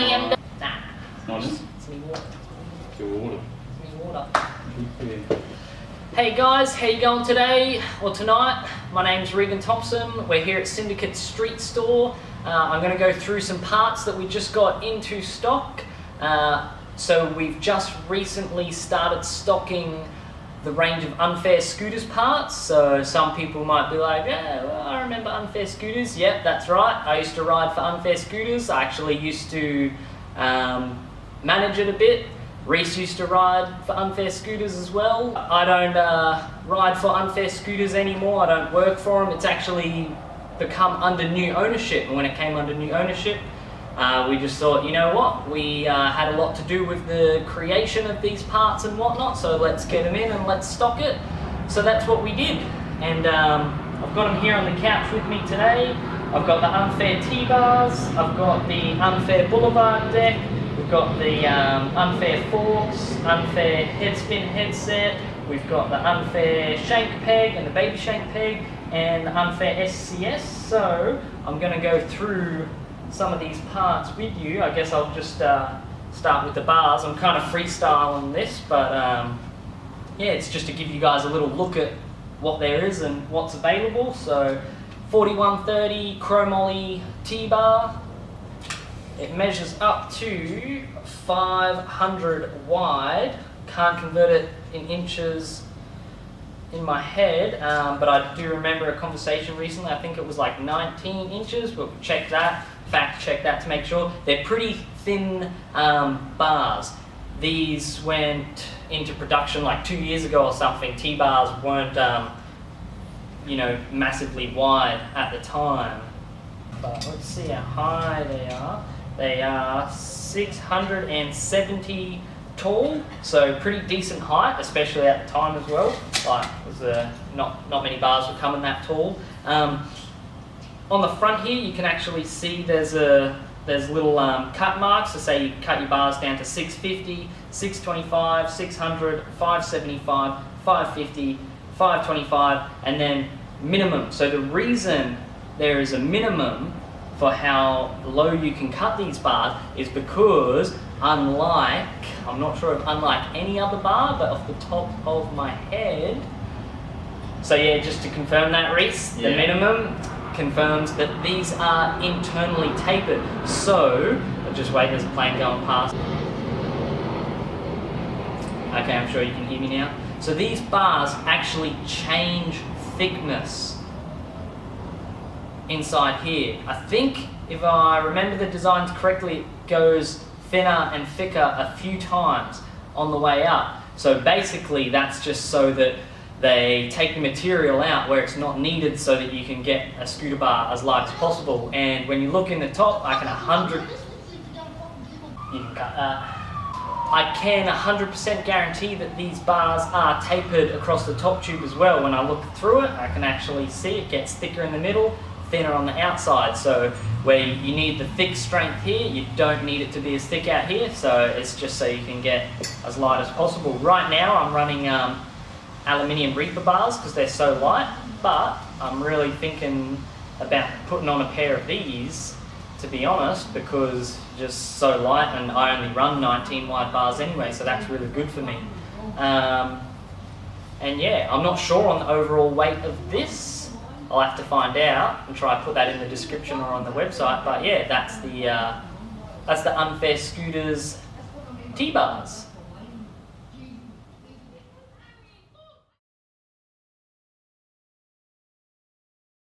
am done. Nah. Honest? It's me water. It's your water. It's me water. Hey guys, how you going today or tonight? My name's Regan Thompson. We're here at Syndicate Street Store. I'm going to go through some parts that we just got into stock. So we've just recently started stocking the range of Unfair Scooters parts. So some people might be like, yeah, well, I remember Unfair Scooters. Yep, that's right. I used to ride for Unfair Scooters. I actually used to manage it a bit. Reese used to ride for Unfair Scooters as well. I don't ride for Unfair Scooters anymore. I don't work for them. It's actually become under new ownership. And when it came under new ownership, we just thought, you know what, we had a lot to do with the creation of these parts and whatnot, so let's get them in and let's stock it. So that's what we did. And I've got them here on the couch with me today. I've got the Unfair T-bars, I've got the Unfair Boulevard deck, we've got the Unfair forks, Unfair headspin headset, we've got the Unfair shank peg and the baby shank peg, and the Unfair SCS. So I'm going to go through some of these parts with you. I guess I'll just start with the bars. I'm kind of freestyling this, but yeah, it's just to give you guys a little look at what there is and what's available. So 4130 chromoly T-bar. It measures up to 500 wide. Can't convert it in inches in my head, but I do remember a conversation recently. I think it was like 19 inches, but check that. Fact check that to make sure. They're pretty thin bars. These went into production like 2 years ago or something. T-bars weren't, you know, massively wide at the time. But let's see how high they are. They are 670 tall, so pretty decent height, especially at the time as well. Like, not many bars were coming that tall. On the front here, you can actually see there's little cut marks. So say you cut your bars down to 650, 625, 600, 575, 550, 525, and then minimum. So the reason there is a minimum for how low you can cut these bars is because unlike any other bar, but off the top of my head, so yeah, just to confirm that, Reese, the minimum confirms that these are internally tapered. So, I'll just wait, there's a plane going past. Okay, I'm sure you can hear me now. So these bars actually change thickness inside here. I think, if I remember the designs correctly, it goes thinner and thicker a few times on the way up. So basically that's just so that they take the material out where it's not needed so that you can get a scooter bar as light as possible. And when you look in the top, I can 100% guarantee that these bars are tapered across the top tube as well. When I look through it, I can actually see it gets thicker in the middle, thinner on the outside. So where you need the thick strength here, you don't need it to be as thick out here. So it's just so you can get as light as possible. Right now I'm running aluminium Reaper bars because they're so light, but I'm really thinking about putting on a pair of these, to be honest, because just so light, and I only run 19 wide bars anyway, so that's really good for me. And yeah, I'm not sure on the overall weight of this. I'll have to find out and try to put that in the description or on the website, but yeah, that's the Unfair Scooters T-bars.